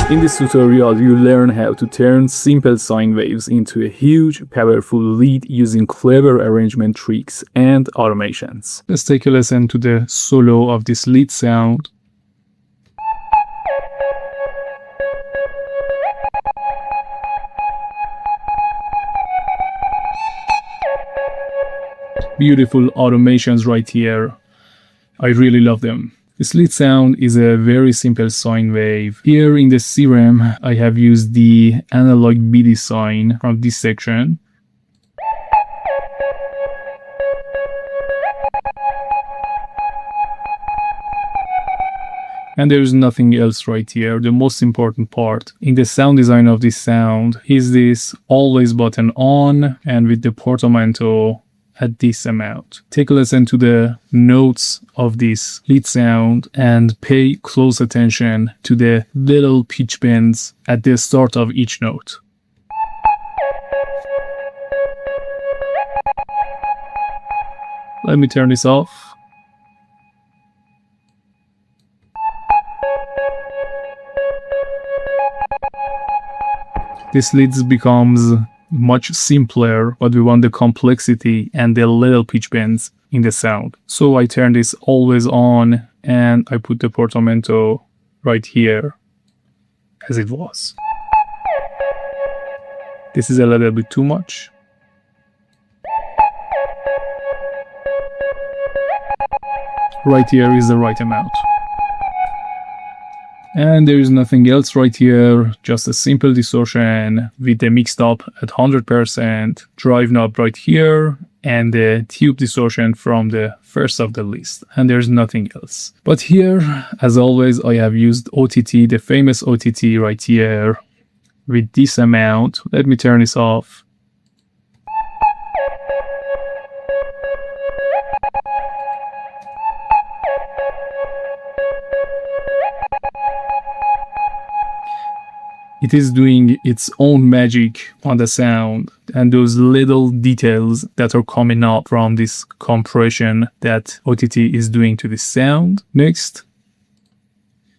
In this tutorial, you learn how to turn simple sine waves into a huge, powerful lead using clever arrangement tricks and automations. Let's take a listen to the solo of this lead sound. Beautiful automations right here. I really love them. This lead sound is a very simple sine wave. Here in the theorem, I have used the analog MIDI sine from this section. And there is nothing else right here. The most important part in the sound design of this sound is this always button on and with the portamento at this amount. Take a listen to the notes of this lead sound and pay close attention to the little pitch bends at the start of each note. Let me turn this off. This lead becomes much simpler, but we want the complexity and the little pitch bends in the sound. So I turn this always on and I put the portamento right here as it was. This is a little bit too much. Right here is the right amount. And there is nothing else right here, just a simple distortion with the mixed up at 100%, drive knob right here, and the tube distortion from the first of the list. And there's nothing else. But here, as always, I have used OTT, the famous OTT right here, with this amount. Let me turn this off. It is doing its own magic on the sound, and those little details that are coming up from this compression that OTT is doing to the sound. Next,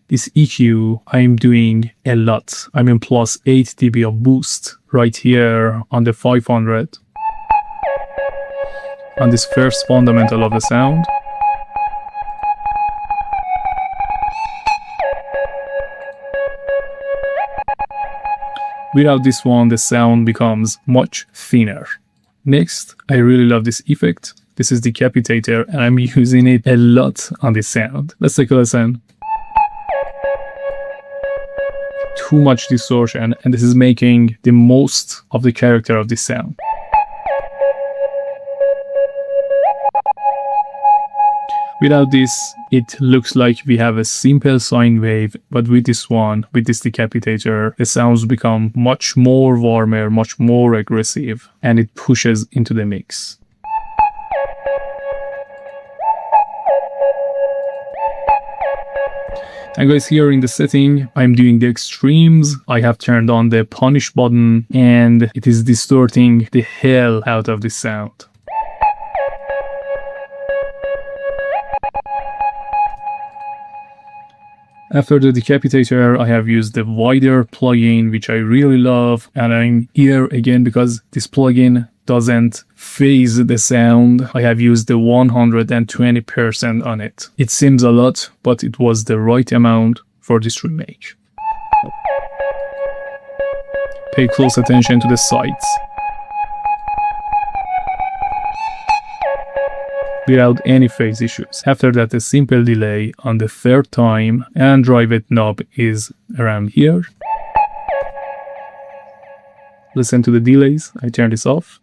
this EQ, I'm doing a lot. I'm in plus 8 dB of boost right here on the 500 on this first fundamental of the sound. Without this one, the sound becomes much thinner. Next, I really love this effect. This is Decapitator, and I'm using it a lot on this sound. Let's take a listen. Too much distortion, and this is making the most of the character of this sound. Without this, it looks like we have a simple sine wave, but with this one, with this Decapitator, the sounds become much more warmer, much more aggressive, and it pushes into the mix. And guys, here in the setting, I'm doing the extremes. I have turned on the punish button, and it is distorting the hell out of this sound. After the Decapitator, I have used the wider plugin, which I really love, and I'm here again because this plugin doesn't phase the sound. I have used the 120% on it. It seems a lot, but it was the right amount for this remake. Pay close attention to the sides. Without any phase issues. After that, a simple delay on the third time, and drive it knob is around here. Listen to the delays. I turn this off.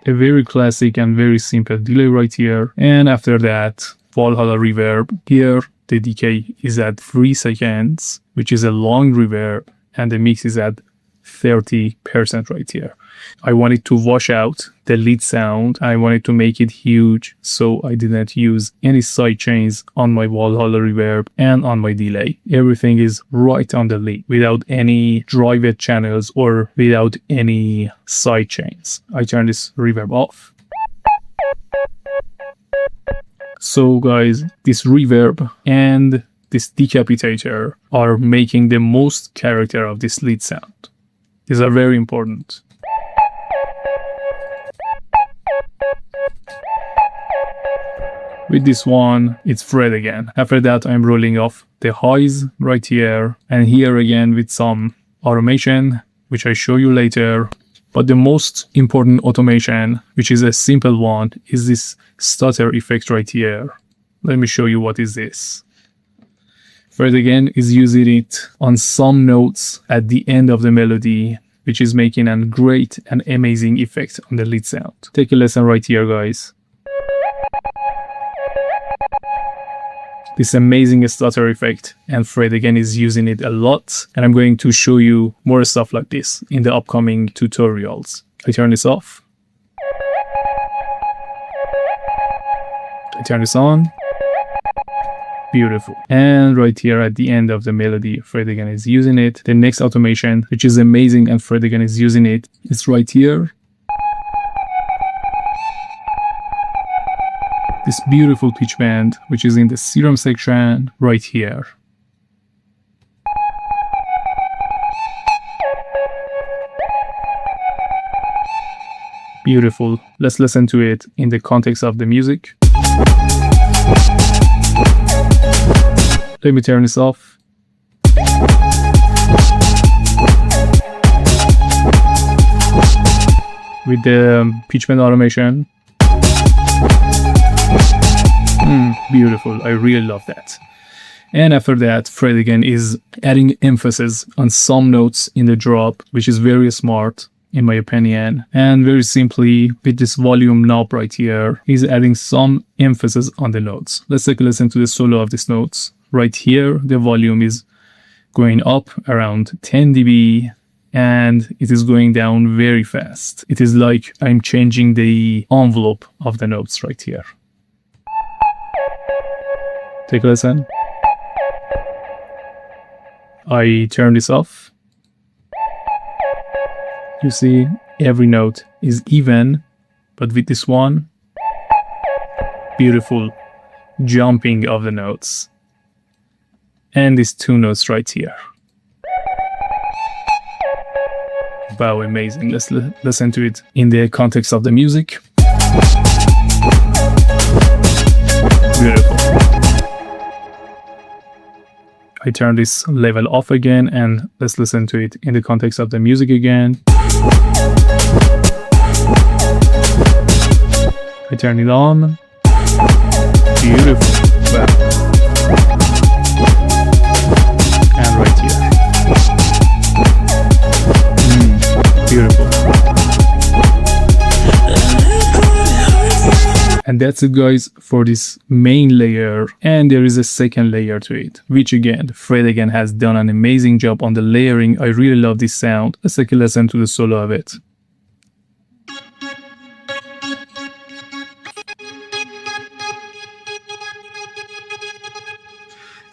A very classic and very simple delay right here. And after that, Valhalla reverb. Here, the decay is at 3 seconds, which is a long reverb, and the mix is at 30% right here. I wanted to wash out the lead sound. I wanted to make it huge, so I didn't use any side chains on my Valhalla reverb and on my delay. Everything is right on the lead without any drive-it channels or without any side chains. I turn this reverb off. So guys, this reverb and this decapitator are making the most character of this lead sound. These are very important. With this one, it's fret again. After that, I'm rolling off the highs right here and here again with some automation, which I show you later. But the most important automation, which is a simple one, is this stutter effect right here. Let me show you what is this. Fret again is using it on some notes at the end of the melody, which is making a great and amazing effect on the lead sound. Take a lesson right here, guys. This amazing stutter effect, and Fred again is using it a lot, and I'm going to show you more stuff like this in the upcoming tutorials. I turn this off. I turn this on. Beautiful. And right here at the end of the melody, Fred again is using it. The next automation, which is amazing and Fred again is using it, is right here. This beautiful pitch bend, which is in the serum section right here. Beautiful. Let's listen to it in the context of the music. Let me turn this off. With the pitch bend automation. Beautiful. I really love that. And after that, Fred again is adding emphasis on some notes in the drop, which is very smart in my opinion. And very simply, with this volume knob right here, he's adding some emphasis on the notes. Let's take a listen to the solo of these notes. Right here, the volume is going up around 10 dB and it is going down very fast. It is like I'm changing the envelope of the notes right here. Take a listen. I turn this off. You see, every note is even, but with this one, beautiful jumping of the notes. And these two notes right here. Wow, amazing. Let's listen to it in the context of the music. Beautiful. I turn this level off again and let's listen to it in the context of the music again. I turn it on. Beautiful. Wow. And right here. Beautiful. And that's it guys for this main layer, and there is a second layer to it, which again, Fred again has done an amazing job on the layering. I really love this sound. Let's take a listen to the solo of it.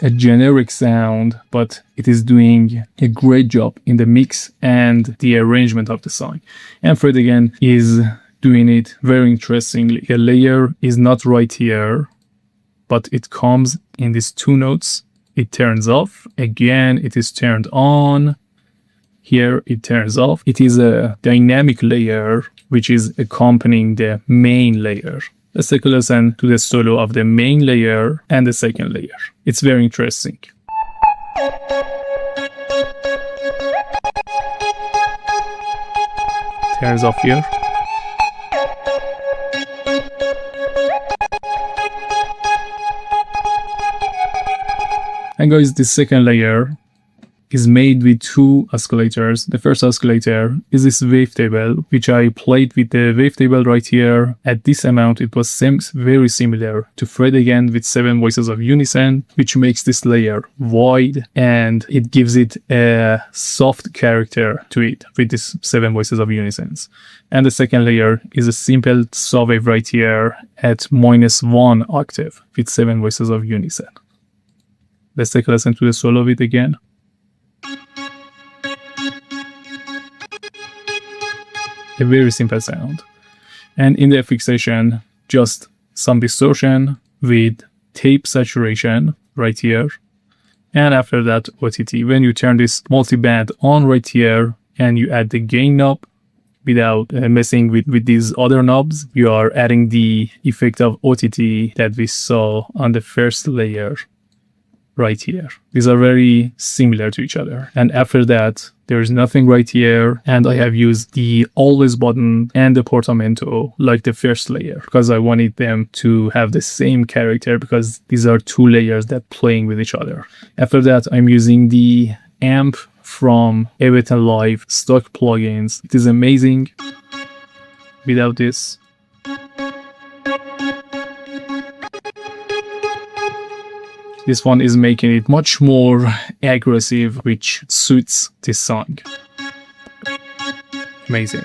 A generic sound, but it is doing a great job in the mix and the arrangement of the song. And Fred again is doing it very interestingly. The layer is not right here, but it comes in these two notes. It turns off. Again, it is turned on. Here it turns off. It is a dynamic layer which is accompanying the main layer. Let's take a listen to the solo of the main layer and the second layer. It's very interesting. Turns off here. And guys, the second layer is made with two oscillators. The first oscillator is this wavetable, which I played with the wavetable right here. At this amount, it was very similar to Fred again with 7 voices of unison, which makes this layer wide and it gives it a soft character to it with this 7 voices of unisons. And the second layer is a simple saw wave right here at -1 octave with 7 voices of unison. Let's take a listen to the solo of it again. A very simple sound. And in the fixation, just some distortion with tape saturation right here. And after that, OTT. When you turn this multiband on right here and you add the gain knob without messing with these other knobs, you are adding the effect of OTT that we saw on the first layer right here. These are very similar to each other. And after that, there is nothing right here. And I have used the always button and the portamento like the first layer because I wanted them to have the same character because these are two layers that playing with each other. After that, I'm using the amp from Ableton Live stock plugins. It is amazing without this. This one is making it much more aggressive, which suits this song. Amazing.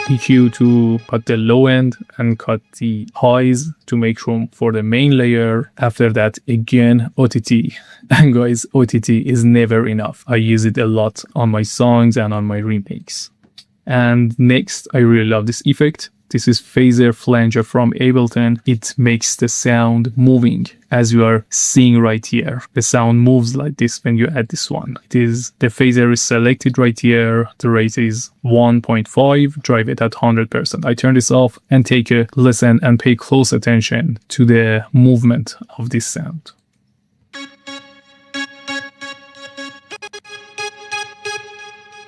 EQ to cut the low end and cut the highs to make room for the main layer. After that, again, OTT. And guys, OTT is never enough. I use it a lot on my songs and on my remakes. And next, I really love this effect. This is phaser flanger from Ableton. It makes the sound moving as you are seeing right here. The sound moves like this when you add this one. The phaser is selected right here. The rate is 1.5. Drive it at 100%. I turn this off and take a listen and pay close attention to the movement of this sound.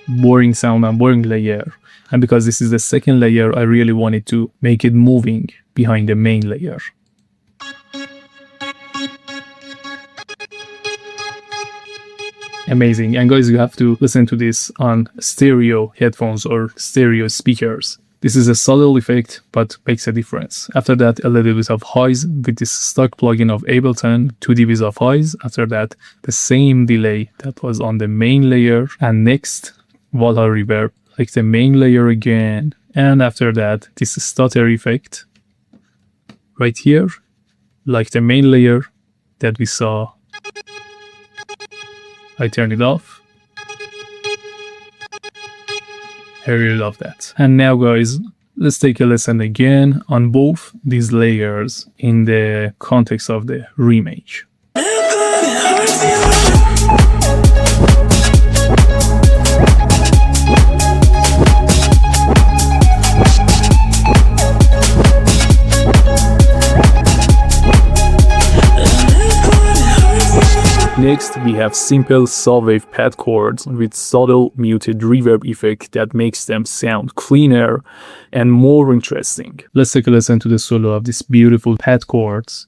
Boring sound and boring layer. And because this is the second layer, I really wanted to make it moving behind the main layer. Amazing. And guys, you have to listen to this on stereo headphones or stereo speakers. This is a subtle effect, but makes a difference. After that, a little bit of highs with this stock plugin of Ableton, 2 dBs of highs. After that, the same delay that was on the main layer. And next, Valhalla reverb, like the main layer again. And after that, this stutter effect right here, like the main layer that we saw. I turn it off. I really love that. And now guys, let's take a listen again on both these layers in the context of the remake. Next, we have simple saw wave pad chords with subtle muted reverb effect that makes them sound cleaner and more interesting. Let's take a listen to the solo of these beautiful pad chords.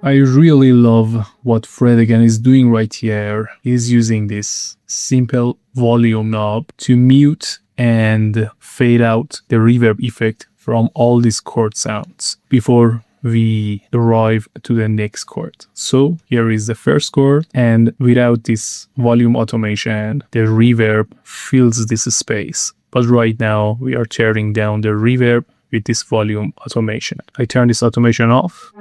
I really love what Fred again is doing right here. He's using this simple volume knob to mute and fade out the reverb effect from all these chord sounds before we arrive to the next chord. So here is the first chord, and without this volume automation, the reverb fills this space. But right now we are tearing down the reverb with this volume automation. I turn this automation off.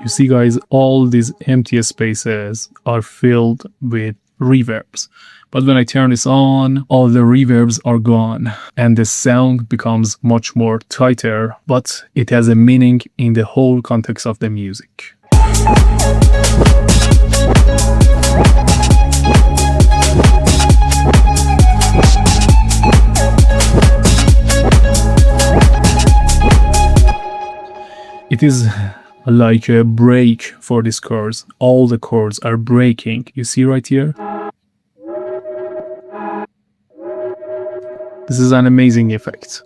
You see guys, all these empty spaces are filled with reverbs. But when I turn this on, all the reverbs are gone and the sound becomes much more tighter, but it has a meaning in the whole context of the music. It is like a break for these chords. All the chords are breaking. You see right here? This is an amazing effect.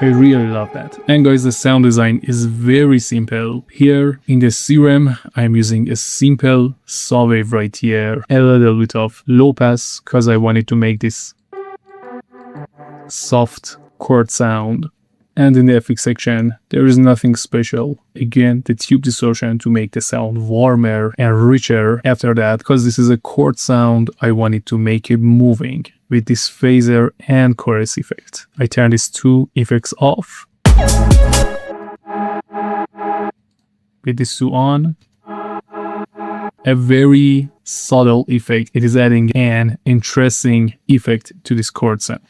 I really love that. And guys, the sound design is very simple. Here in the serum, I'm using a simple saw wave right here, a little bit of low pass because I wanted to make this soft chord sound. And in the effects section, there is nothing special. Again, the tube distortion to make the sound warmer and richer. After that, because this is a chord sound, I wanted to make it moving with this phaser and chorus effect. I turn these two effects off. With these two on. A very subtle effect. It is adding an interesting effect to this chord sound.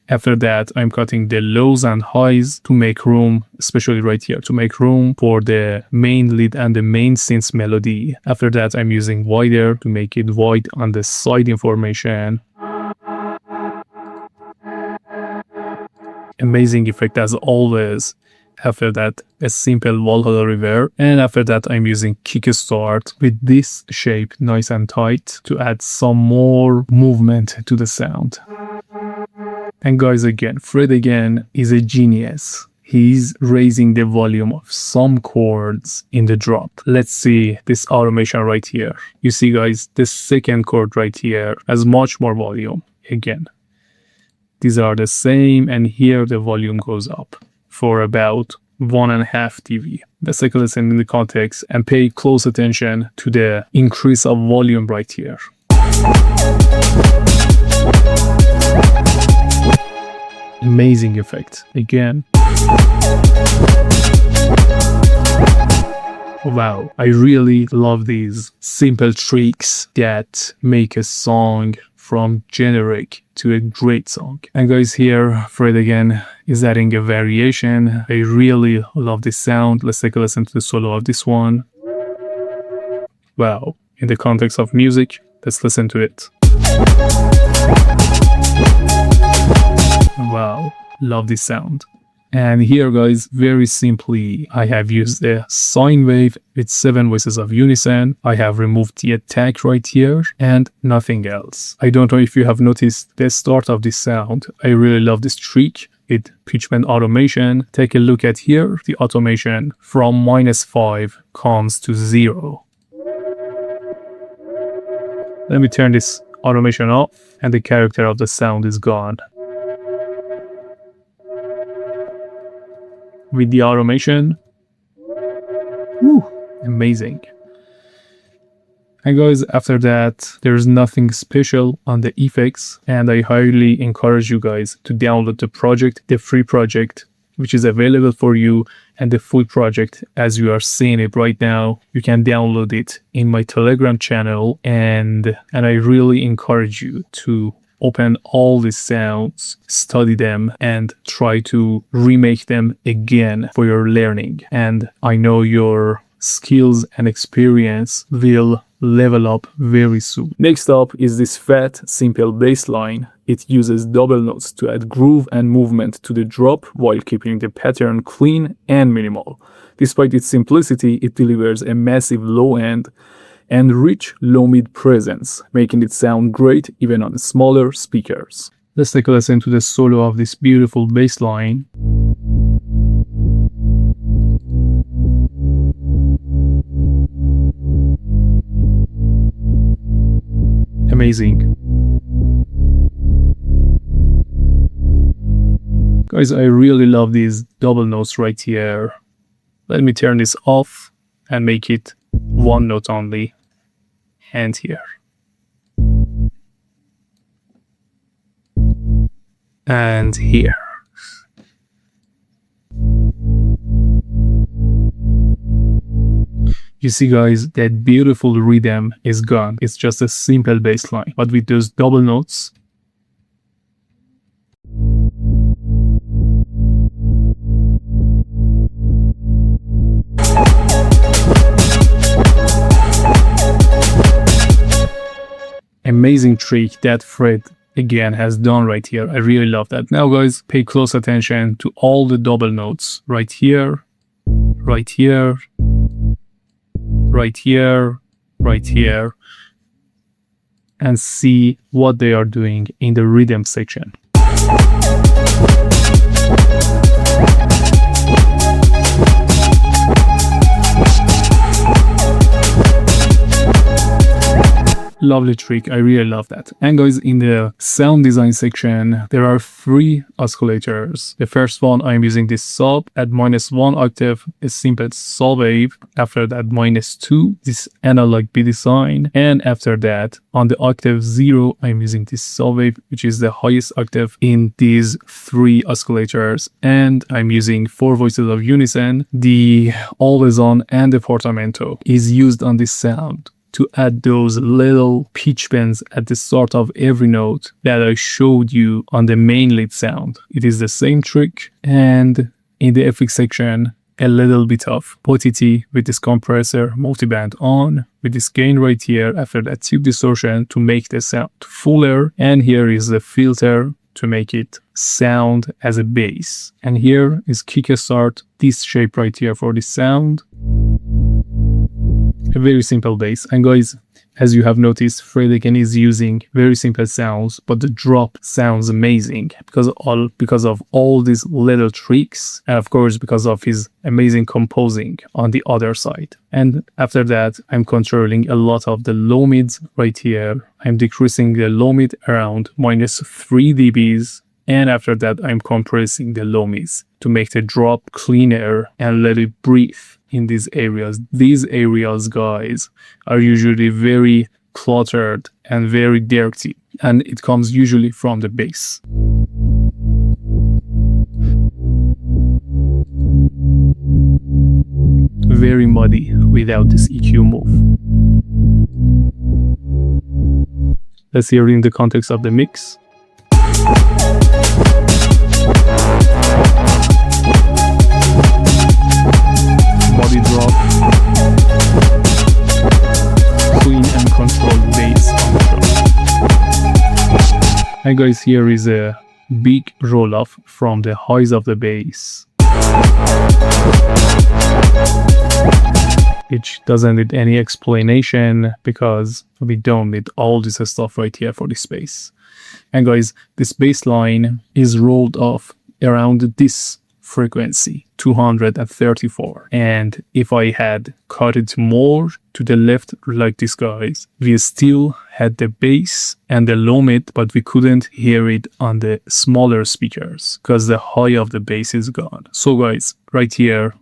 After that, I'm cutting the lows and highs to make room, especially right here, to make room for the main lead and the main synth melody. After that, I'm using wider to make it wide on the side information. Amazing effect as always. After that, a simple Valhalla reverb. And after that, I'm using kickstart with this shape nice and tight to add some more movement to the sound. And guys, again, Fred again is a genius. He's raising the volume of some chords in the drop. Let's see this automation right here. You see guys, the second chord right here has much more volume. Again, these are the same, and here the volume goes up for about 1.5 dB. Let's take a listen in the context and pay close attention to the increase of volume right here. Amazing effect. Again. Wow, I really love these simple tricks that make a song from generic to a great song. And guys, here Fred again is adding a variation. I really love this sound. Let's take a listen to the solo of this one. Wow, in the context of music, let's listen to it. Wow, love this sound. And here guys, very simply, I have used a sine wave with 7 voices of unison. I have removed the attack right here and nothing else. I don't know if you have noticed the start of this sound. I really love this trick with pitch bend automation. Take a look at here. The automation from -5 comes to 0. Let me turn this automation off and the character of the sound is gone. With the automation, woo, amazing. And guys, after that, there's nothing special on the effects, and I highly encourage you guys to download the project, the free project, which is available for you, and the full project as you are seeing it right now. You can download it in my Telegram channel, and I really encourage you to open all these sounds, study them, and try to remake them again for your learning. And I know your skills and experience will level up very soon. Next up is this fat, simple bass line. It uses double notes to add groove and movement to the drop while keeping the pattern clean and minimal. Despite its simplicity, it delivers a massive low end and rich low-mid presence, making it sound great even on smaller speakers. Let's take a listen to the solo of this beautiful bass line. Amazing. Guys, I really love these double notes right here. Let me turn this off and make it one note only. And here. And here. You see guys, that beautiful rhythm is gone. It's just a simple bass line. But with those double notes, amazing trick that Fred again has done right here. I really love that. Now guys, pay close attention to all the double notes right here, right here, right here, right here, and see what they are doing in the rhythm section. Lovely trick, I really love that. And guys, in the sound design section, there are 3 oscillators. The first one, I'm using this sub at -1 octave, a simple saw wave. After that, -2, this analog MIDI sign. And after that, on the octave 0, I'm using this saw wave, which is the highest octave in these 3 oscillators. And I'm using 4 voices of unison. The always on and the portamento is used on this sound to add those little pitch bends at the start of every note that I showed you on the main lead sound. It is the same trick, and in the FX section, a little bit of potity with this compressor multiband on, with this gain right here, after that tube distortion to make the sound fuller, and here is the filter to make it sound as a bass. And here is kick start, this shape right here for the sound. A very simple bass. And guys, as you have noticed, Fred again is using very simple sounds, but the drop sounds amazing because of all these little tricks, and of course because of his amazing composing on the other side. And after that, I'm controlling a lot of the low mids right here. I'm decreasing the low mid around -3 dBs. And after that, I'm compressing the low mids to make the drop cleaner and let it breathe in these areas. These areas, guys, are usually very cluttered and very dirty, and it comes usually from the bass. Very muddy without this EQ move. Let's hear it in the context of the mix. Body drop, clean and controlled bass on the drum. And guys, here is a big roll off from the highs of the bass, which doesn't need any explanation because we don't need all this stuff right here for this bass. And guys, this bass line is rolled off around this frequency, 234. And if I had cut it more to the left like this, guys, we still had the bass and the low mid, but we couldn't hear it on the smaller speakers because the high of the bass is gone. So guys, right here,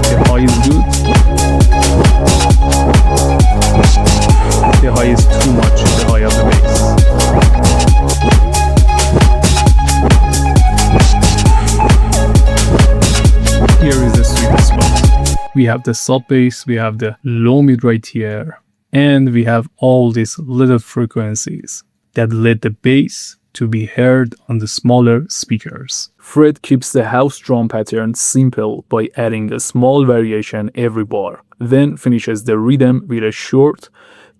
the high is good. The high is too much, the high of the bass. Here is the sweet spot. We have the sub bass, we have the low mid right here, and we have all these little frequencies that let the bass to be heard on the smaller speakers. Fred keeps the house drum pattern simple by adding a small variation every bar, then finishes the rhythm with a short,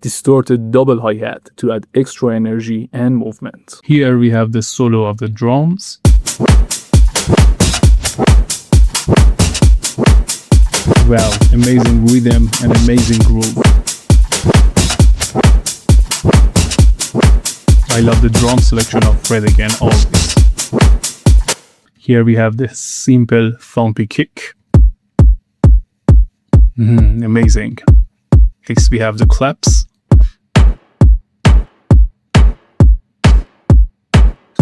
distorted double hi-hat to add extra energy and movement. Here we have the solo of the drums. Wow, amazing rhythm and amazing groove. I love the drum selection of Fred again, always. Here we have this simple funky kick. Amazing. Next we have the claps.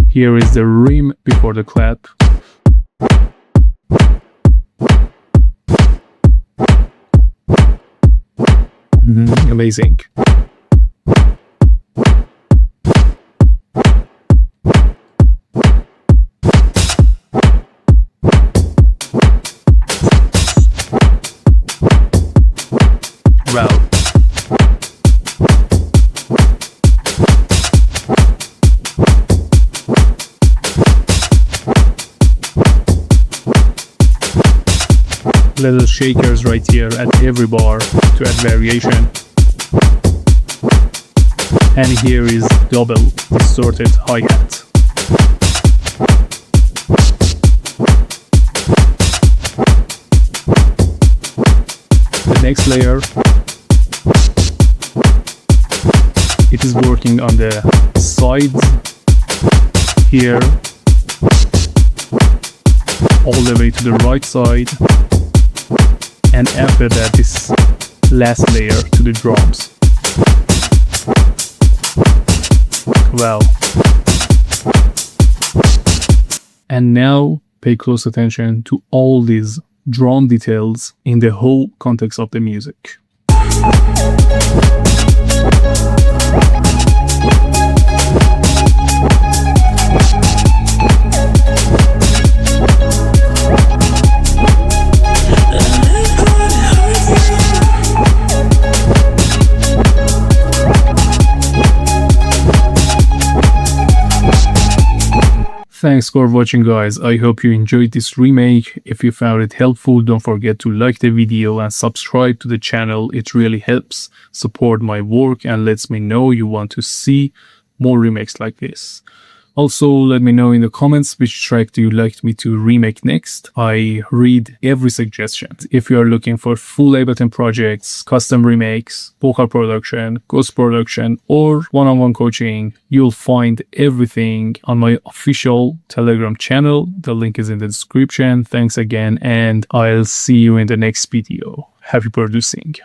Here is the rim before the clap. Amazing. Wow. Little shakers right here at every bar to add variation. And here is double distorted hi-hat. The next layer, it is working on the sides here, all the way to the right side. And after that, this last layer to the drums. Wow. And now pay close attention to all these drum details in the whole context of the music. Thanks for watching, guys. I hope you enjoyed this remake. If you found it helpful, don't forget to like the video and subscribe to the channel. It really helps support my work and lets me know you want to see more remakes like this. Also, let me know in the comments which track do you like me to remake next. I read every suggestion. If you are looking for full Ableton projects, custom remakes, vocal production, ghost production, or one-on-one coaching, you'll find everything on my official Telegram channel. The link is in the description. Thanks again, and I'll see you in the next video. Happy producing.